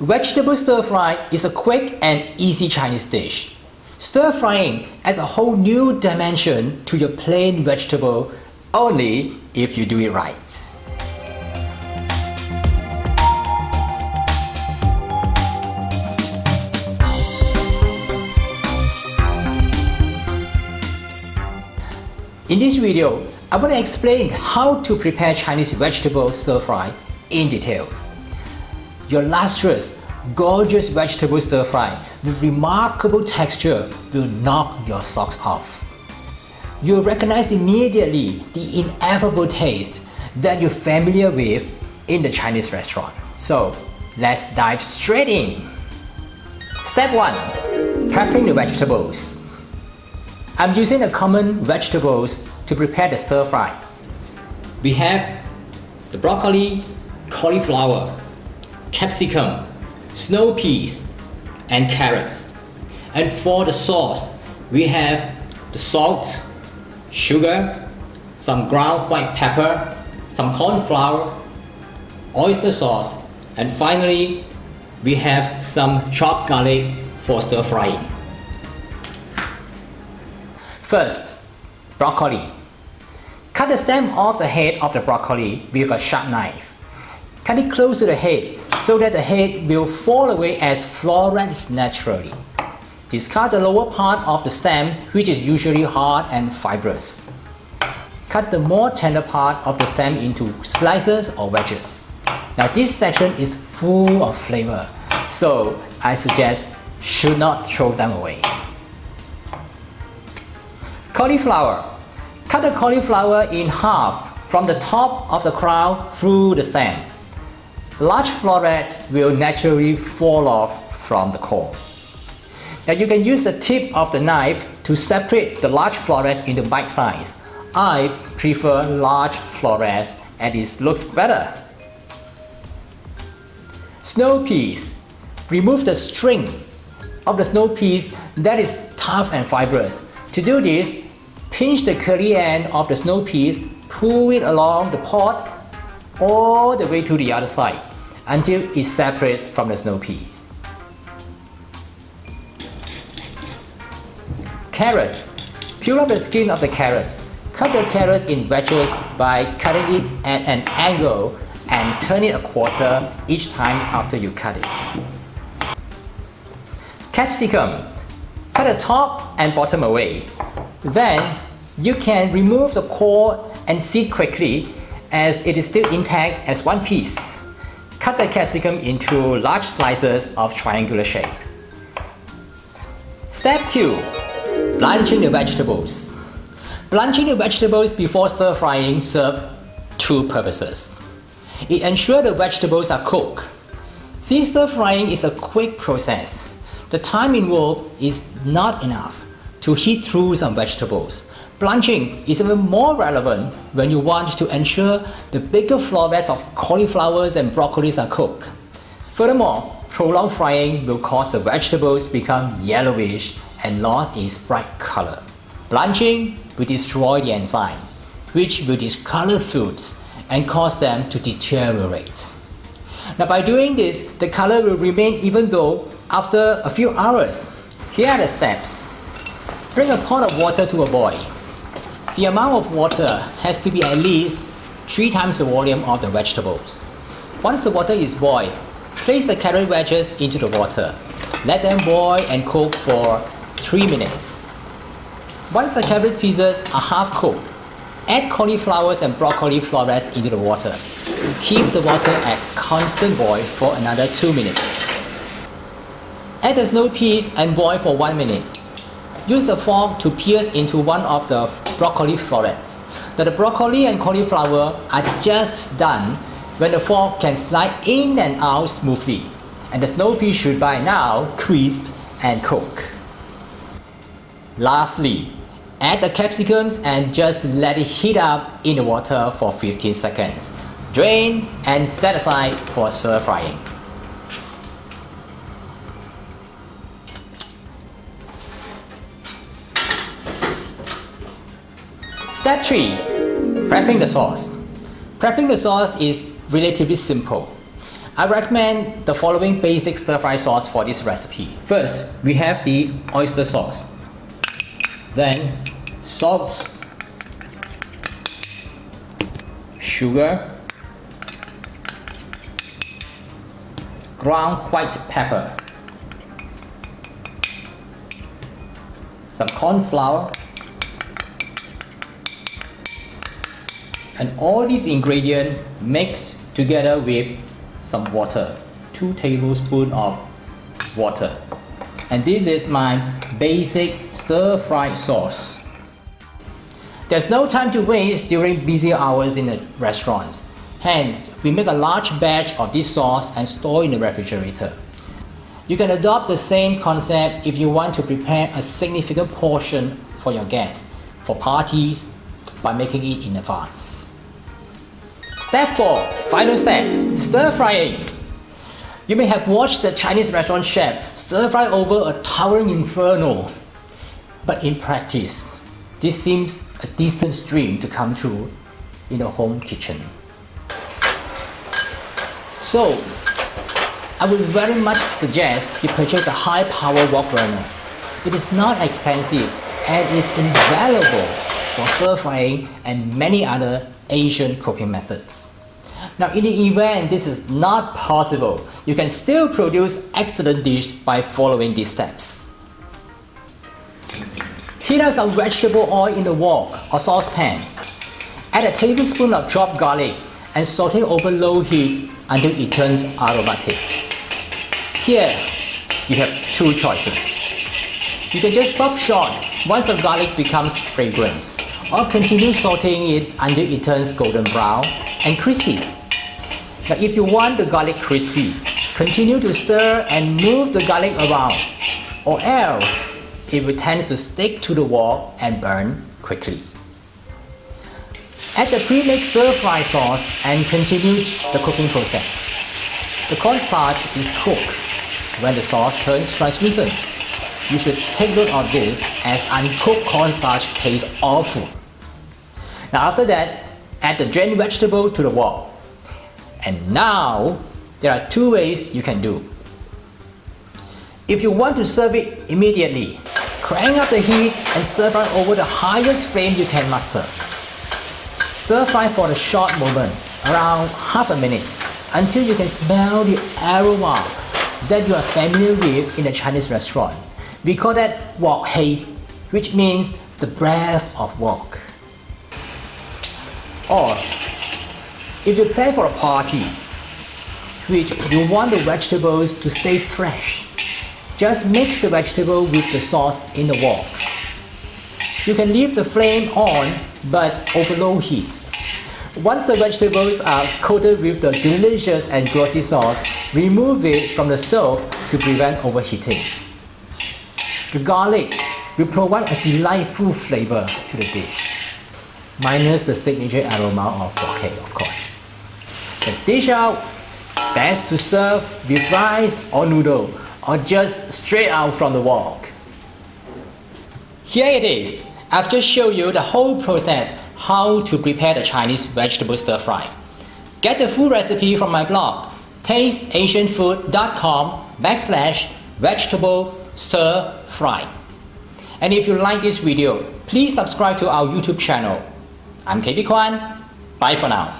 Vegetable stir fry is a quick and easy Chinese dish. Stir frying adds a whole new dimension to your plain vegetable only if you do it right. In this video, I want to explain how to prepare Chinese vegetable stir fry in detail. Your lustrous, gorgeous vegetable stir fry with remarkable texture will knock your socks off. You'll recognize immediately the ineffable taste that you're familiar with in the Chinese restaurants. So let's dive straight in. Step 1. Prepping the vegetables. I'm using the common vegetables to prepare the stir fry. We have the broccoli, cauliflower, capsicum, snow peas, and carrots. And for the sauce, we have the salt, sugar, some ground white pepper, some cornflour, oyster sauce, and finally, we have some chopped garlic for stir frying. First, broccoli. Cut the stem off the head of the broccoli with a sharp knife. Cut it close to the head so that the head will fall away as florets naturally. Discard the lower part of the stem, which is usually hard and fibrous. Cut the more tender part of the stem into slices or wedges. Now this section is full of flavor, so I suggest should not throw them away. Cauliflower. Cut the cauliflower in half from the top of the crown through the stem. Large florets will naturally fall off from the core. Now you can use the tip of the knife to separate the large florets into bite size. I prefer large florets and it looks better. Snow peas. Remove the string of the snow peas that is tough and fibrous. To do this, pinch the curly end of the snow peas, pull it along the pod all the way to the other side until it separates from the snow peas. Carrots. Peel off the skin of the carrots. Cut the carrots in wedges by cutting it at an angle and turn it a quarter each time after you cut it. Capsicum. Cut the top and bottom away. Then you can remove the core and seed quickly as it is still intact as one piece. Cut the capsicum into large slices of triangular shape. Step 2. Blanching the vegetables. Blanching the vegetables before stir frying serves two purposes. It ensures the vegetables are cooked. Since stir frying is a quick process, the time involved is not enough to heat through some vegetables. Blanching is even more relevant when you want to ensure the bigger florets of cauliflowers and broccolis are cooked. Furthermore, prolonged frying will cause the vegetables become yellowish and lose its bright color. Blanching will destroy the enzyme, which will discolor foods and cause them to deteriorate. Now by doing this, the color will remain even though after a few hours. Here are the steps. Bring a pot of water to a boil. The amount of water has to be at least 3 times the volume of the vegetables. Once the water is boiled, place the carrot wedges into the water. Let them boil and cook for 3 minutes. Once the carrot pieces are half cooked, add cauliflowers and broccoli florets into the water. Keep the water at constant boil for another 2 minutes. Add the snow peas and boil for 1 minute. Use a fork to pierce into one of the broccoli florets. Now the broccoli and cauliflower are just done when the fork can slide in and out smoothly, and the snow peas should by now crisp and cook. Lastly, add the capsicums and just let it heat up in the water for 15 seconds. Drain and set aside for stir frying. Step 3. Prepping the sauce. Prepping the sauce is relatively simple. I recommend the following basic stir-fry sauce for this recipe. First, we have the oyster sauce. Then, salt, sugar, ground white pepper, some cornflour, and all these ingredients mixed together with some water, 2 tablespoons of water. And this is my basic stir-fry sauce. There's no time to waste during busy hours in the restaurant. Hence, we make a large batch of this sauce and store in the refrigerator. You can adopt the same concept if you want to prepare a significant portion for your guests for parties by making it in advance. Step 4, final step, stir frying. You may have watched the Chinese restaurant chef stir fry over a towering inferno. But in practice, this seems a distant dream to come true in a home kitchen. So, I would very much suggest you purchase a high-power wok burner. It is not expensive and is invaluable for stir frying and many other Asian cooking methods. Now, in the event this is not possible, you can still produce excellent dish by following these steps. Heat up some vegetable oil in the wok or saucepan. Add a tablespoon of chopped garlic and saute over low heat until it turns aromatic. Here, you have 2 choices. You can just stop short once the garlic becomes fragrant, or continue sauteing it until it turns golden brown and crispy. Now, if you want the garlic crispy, continue to stir and move the garlic around, or else it will tend to stick to the wok and burn quickly. Add the pre-mixed stir-fry sauce and continue the cooking process. The cornstarch is cooked when the sauce turns translucent. You should take note of this as uncooked cornstarch tastes awful. Now after that, add the drained vegetable to the wok. And now, there are 2 ways you can do. If you want to serve it immediately, crank up the heat and stir fry over the highest flame you can muster. Stir fry for a short moment, around half a minute, until you can smell the aroma that you are familiar with in a Chinese restaurant. We call that wok hei, which means the breath of wok. Or, if you plan for a party, which you want the vegetables to stay fresh, just mix the vegetable with the sauce in the wok. You can leave the flame on, but over low heat. Once the vegetables are coated with the delicious and glossy sauce, remove it from the stove to prevent overheating. The garlic will provide a delightful flavor to the dish, minus the signature aroma of wok hei, of course. The dish out, best to serve with rice or noodle, or just straight out from the wok. Here it is. I've just shown you the whole process how to prepare the Chinese vegetable stir fry. Get the full recipe from my blog, tasteasianfood.com/vegetable stir fry. And if you like this video, please subscribe to our YouTube channel. I'm KB Kwan. Bye for now.